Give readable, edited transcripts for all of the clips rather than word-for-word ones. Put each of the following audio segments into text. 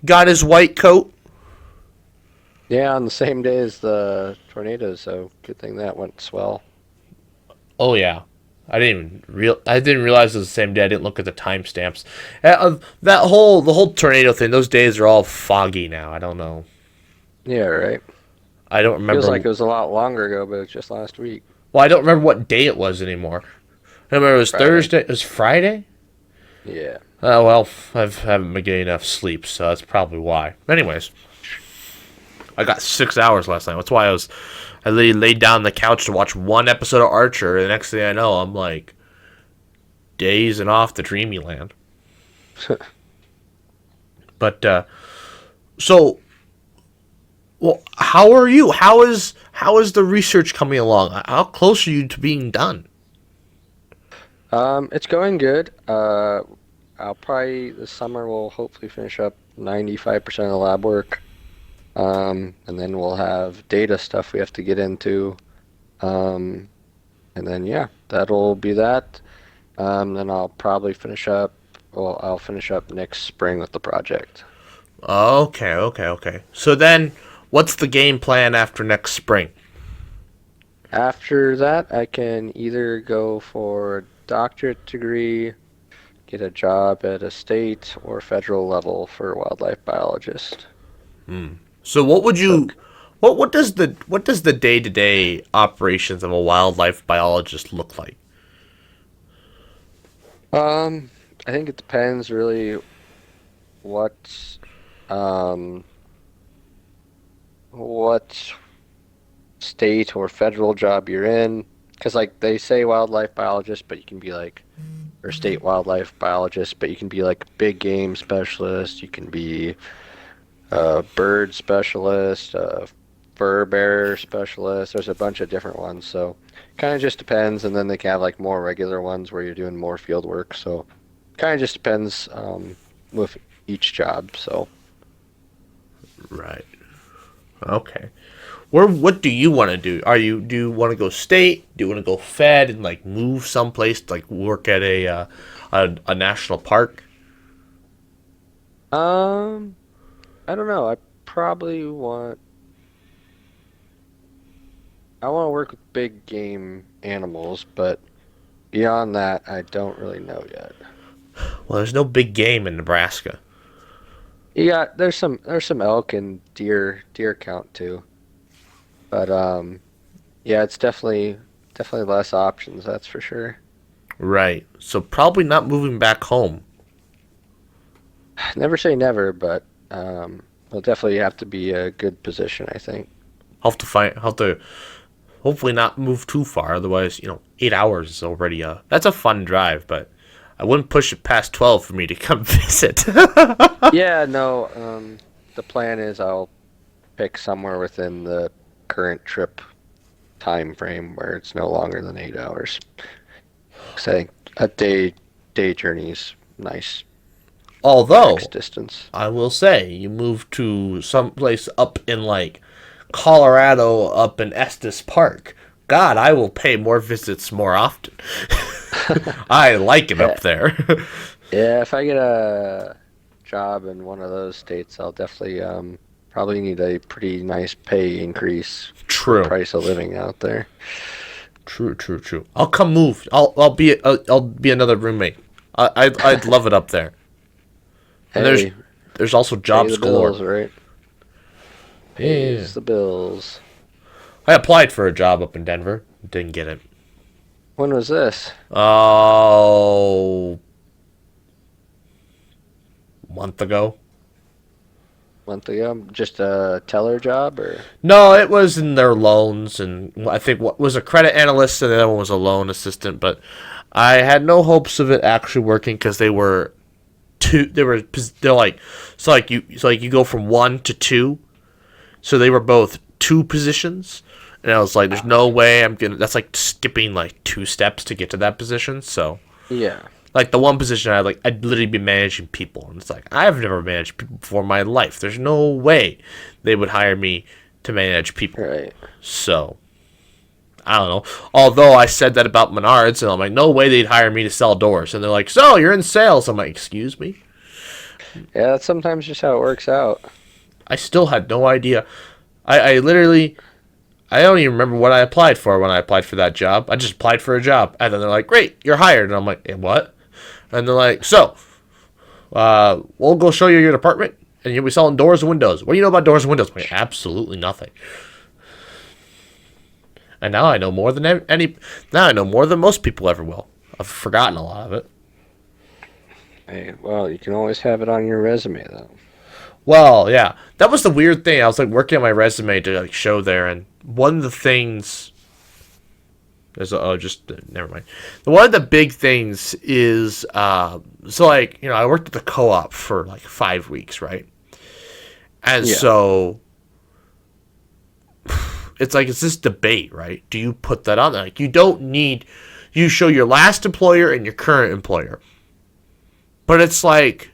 got his white coat? Yeah, on the same day as the tornado, so good thing that went swell. Oh yeah. I didn't realize it was the same day. I didn't look at the timestamps. The whole tornado thing. Those days are all foggy now. I don't know. Yeah, right. I don't Feels remember. like it was a lot longer ago, but it was just last week. Well, I don't remember what day it was anymore. I remember it was Friday. Thursday. It was Friday. Yeah. Oh well, haven't been getting enough sleep, so that's probably why. Anyways, I got 6 hours last night. That's why I laid down on the couch to watch one episode of Archer. And the next thing I know, I'm like dazing off the dreamy land. But so, well, how are you? How is the research coming along? How close are you to being done? It's going good. I'll probably this summer we'll hopefully finish up 95% of the lab work. And then we'll have data stuff we have to get into. Um, and then yeah, that'll be that. Then I'll probably finish up. Well, I'll finish up next spring with the project. Okay. So then, what's the game plan after next spring? After that, I can either go for a doctorate degree, get a job at a state or federal level for a wildlife biologist. So what would So, you what does the day-to-day operations of a wildlife biologist look like? um, I think it depends really what, um, what state or federal job you're in. Because like they say wildlife biologist, but you can be like, or state wildlife biologist, but you can be like big game specialist. You can be a bird specialist, a fur bearer specialist. There's a bunch of different ones, so kind of just depends. And then they can have like more regular ones where you're doing more field work. So kind of just depends with each job. So Right. Okay. What do you want to do? Do you want to go state? Do you want to go fed and like move someplace to like work at a national park? um, I don't know. Probably want I want to work with big game animals, but beyond that, I don't really know yet. Well, there's no big game in Nebraska. Yeah, there's some elk and deer count too. But yeah, it's definitely less options, that's for sure. Right. So probably not moving back home. Never say never, but it'll definitely have to be a good position, I think. I'll have to hopefully not move too far. Otherwise, 8 hours is already that's a fun drive, but I wouldn't push it past 12 for me to come visit. Yeah, no, the plan is I'll pick somewhere within the current trip time frame where it's no longer than 8 hours. 'Cause I think a day journey is nice max Although distance. I will say, you move to someplace up in like Colorado, up in Estes Park. God, I will pay more visits more often. I like it Yeah, up there. yeah, if I get a job in one of those states, I'll definitely probably need a pretty nice pay increase for the True. price of living out there. True. I'll come move. I'll be another roommate. I'd love it up there. And Hey, there's also pay jobs the galore. bills, right? Yeah. Pays the bills. I applied for a job up in Denver. Didn't get it. When was this? Oh, month ago. Month ago? Just a teller job or? No, it was in their loans, and I think what was a credit analyst, and the other one was a loan assistant. But I had no hopes of it actually working because they were two. They're like you go from one to two, so they were both two positions, and I was like, there's no way I'm gonna. That's like skipping like two steps to get to that position. So Yeah. like the one position I'd literally be managing people, and it's like I've never managed people before in my life. There's no way they would hire me to manage people. Right. So I don't know. Although I said that about Menards, and I'm like, no way they'd hire me to sell doors. And they're like, so you're in sales. I'm like, excuse me. Yeah, that's sometimes just how it works out. I still had no idea. I literally, I don't even remember what I applied for when I applied for that job. I just applied for a job, and then they're like, "Great, you're hired," and I'm like, "Eh, what?" And they're like, "So, we'll go show you your department, and you'll be selling doors and windows. What do you know about doors and windows?" I'm like, absolutely nothing. And now I know more than any. Now I know more than most people ever will. I've forgotten a lot of it. Hey, well, you can always have it on your resume, though. Well, yeah, that was the weird thing. I was like working on my resume to like show there, and one of the things is just never mind. One of the big things is so like I worked at the co-op for like 5 weeks, right? And Yeah. so it's this debate, right? Do you put that on there? Like you show your last employer and your current employer, but it's like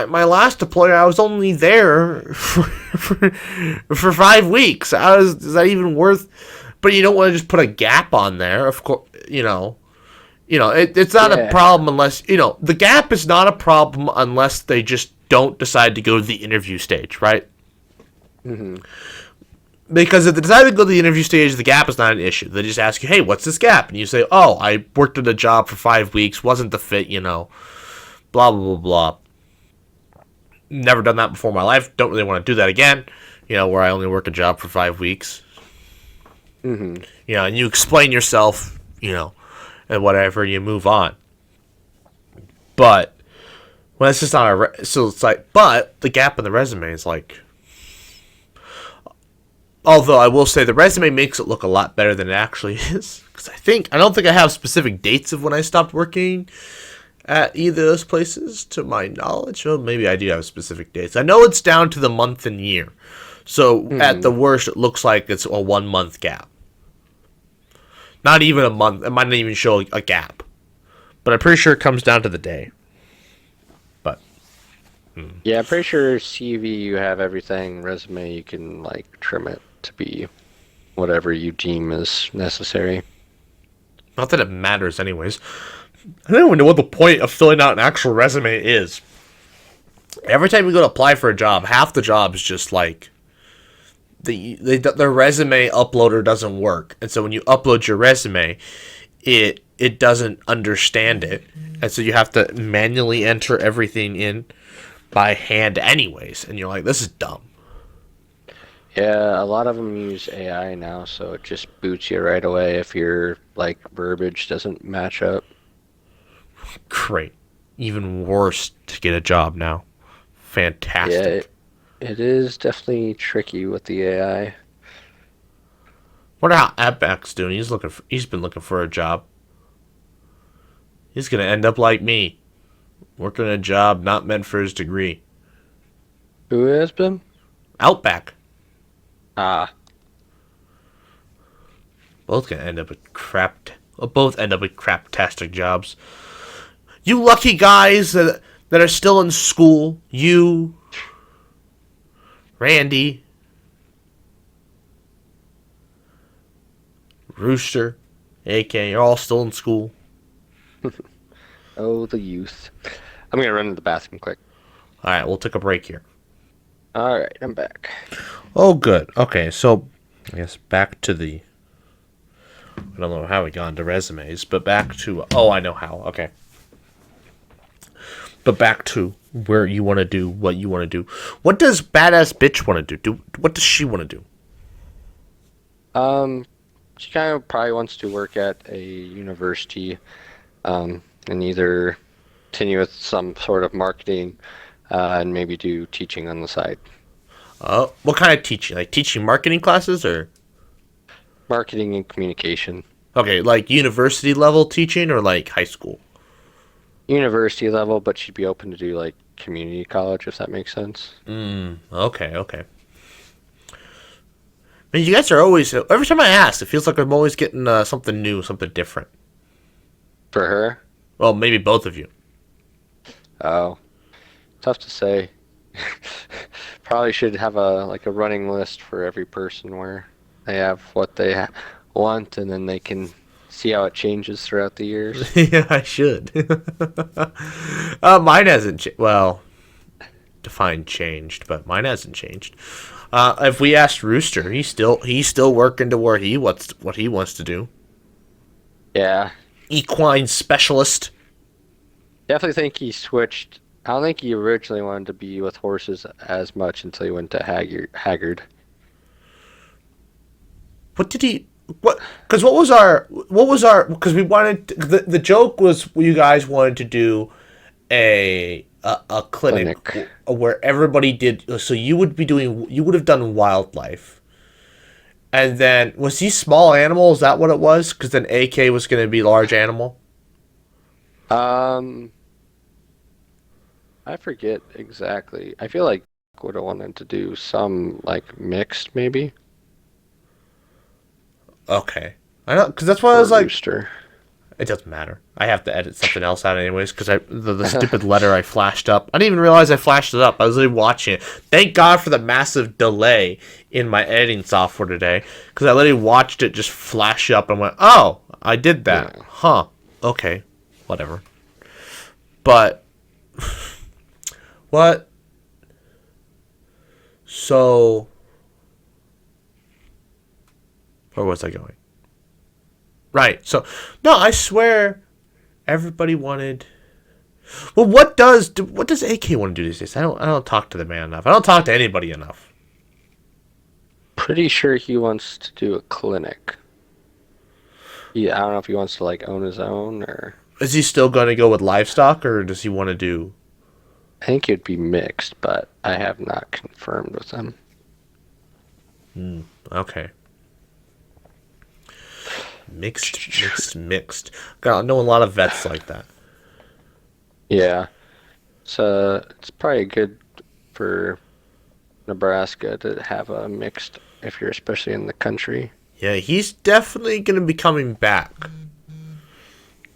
my last employer, I was only there for 5 weeks. Is that even worth? But you don't want to just put a gap on there, of course. It's not a Yeah. problem unless the gap is not a problem unless they just don't decide to go to the interview stage, right? Hmm. Because if they decide to go to the interview stage, the gap is not an issue. They just ask you, "Hey, what's this gap?" And you say, "Oh, I worked at a job for 5 weeks, wasn't the fit, blah blah blah blah." Never done that before in my life. Don't really want to do that again. Where I only work a job for 5 weeks. Hmm. And you explain yourself, and whatever, you move on. But when it's just on so it's like, but the gap in the resume is like, although I will say the resume makes it look a lot better than it actually is. Because I don't think I have specific dates of when I stopped working at either of those places, to my knowledge. Well, maybe I do have specific dates. I know it's down to the month and year. So at Hmm. the worst, it looks like it's a 1 month gap. Not even a month. It might not even show a gap. But I'm pretty sure it comes down to the day. But Yeah, I'm pretty sure CV you have everything. Resume you can like trim it to be whatever you deem is necessary. not that it matters, anyways. I don't even know what the point of filling out an actual resume is. Every time you go to apply for a job, half the job is just like the resume uploader doesn't work, and so when you upload your resume, it doesn't understand it, and so you have to manually enter everything in by hand, anyways. And you're like, this is dumb. Yeah, a lot of them use AI now, so it just boots you right away if your like verbiage doesn't match up. Great. Even worse to get a job now. Yeah, Fantastic. it is definitely tricky with the AI. Wonder how Outback's doing. He's been looking for a job. He's gonna end up like me, working a job not meant for his degree. Who has been? Outback. Ah, Both gonna end up with crap. Both end up with craptastic jobs. You lucky guys that are still in school. You, Randy, Rooster, AK, you're all still in school. oh, the youth. I'm gonna run to the bathroom quick. All right, we'll take a break here. All right, I'm back. Oh, good. Okay, so I guess back to the. I don't know how we got into resumes, but back to. Oh, I know how. Okay. But back to where you want to do what you want to do. What does badass bitch want to do? What does she want to do? Um, she kind of probably wants to work at a university, and either continue with some sort of marketing, and maybe do teaching on the side. What kind of teaching? Like teaching marketing classes or Marketing and communication. okay, like university level teaching or like high school? University level, but she'd be open to do like community college if that makes sense. Okay, okay. I mean, you guys are always every time I ask, it feels like I'm always getting something new, something different. For her, Well, maybe both of you. oh, tough to say. Probably should have a like a running list for every person where they have what they want, and then they can see how it changes throughout the years. Yeah, I should. Mine hasn't. Well, define changed, but mine hasn't changed. If we asked Rooster, he's still working to where what he wants to do. Yeah. Equine specialist. Definitely think he switched. I don't think he originally wanted to be with horses as much until he went to Haggard. What did he? What? Because Because we wanted the joke was you guys wanted to do a clinic where everybody did. So you would have done wildlife, and then was he small animal? Is that what it was? Because then AK was going to be large animal. I forget exactly. I feel like would have wanted to do some like mixed maybe. Okay, I know because that's why I was like, Rooster. it doesn't matter. I have to edit something else out anyways because the stupid letter I flashed up. I didn't even realize I flashed it up. I was really watching it. Thank God for the massive delay in my editing software today because I literally watched it just flash up and went, oh, I did that. Yeah. Huh. Okay. Whatever. But what? So where was I going? Right. So no, I swear everybody wanted. Well, what does AK want to do these days? I don't talk to the man enough. I don't talk to anybody enough. Pretty sure he wants to do a clinic. Yeah, I don't know if he wants to like own his own or. Is he still going to go with livestock, or does he want to do? I think it'd be mixed, but I have not confirmed with him. Okay. Mixed. God, I know a lot of vets like that. Yeah. So it's probably good for Nebraska to have a mixed if you're especially in the country. Yeah, he's definitely going to be coming back.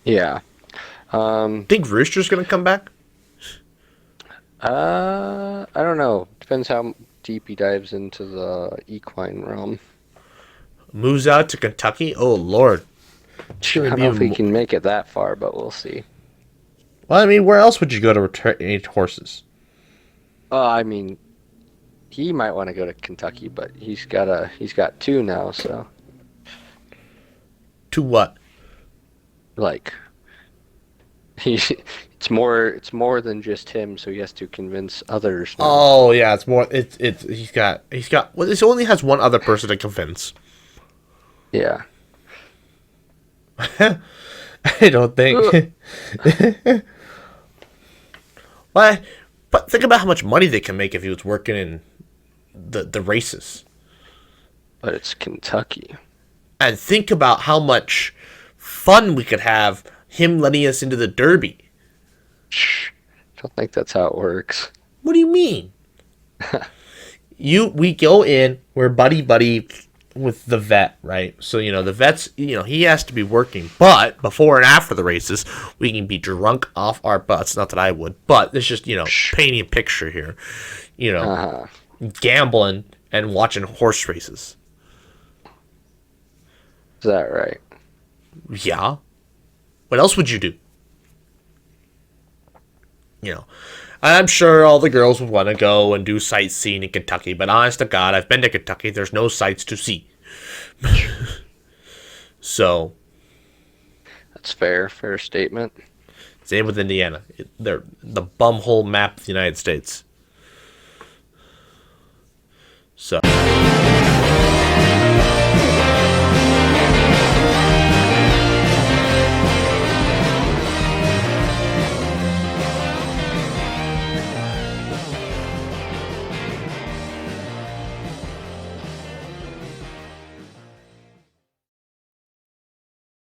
Yeah. Think Rooster's going to come back? I don't know. Depends how deep he dives into the equine realm. Moves out to Kentucky? Oh, Lord. I don't know if he can make it that far, but we'll see. Well, I mean, where else would you go to train horses? I mean, he might want to go to Kentucky, but he's got two now, so. To what? Like, it's more than just him, so he has to convince others now. Oh yeah, it's more. He's got. Well, this only has one other person to convince. Yeah. I don't think. Why? But think about how much money they can make if he was working in the races. But it's Kentucky. And think about how much fun we could have him letting us into the Derby. Shh. I don't think that's how it works. What do you mean? We go in, we're buddy with the vet, right? So, the vet's, he has to be working. But before and after the races, we can be drunk off our butts. Not that I would, but it's just, painting a picture here. Gambling and watching horse races. Is that right? Yeah. What else would you do? I'm sure all the girls would want to go and do sightseeing in Kentucky, but honest to God, I've been to Kentucky. There's no sights to see. So. That's fair. Fair statement. Same with Indiana. They're the bumhole map of the United States. So.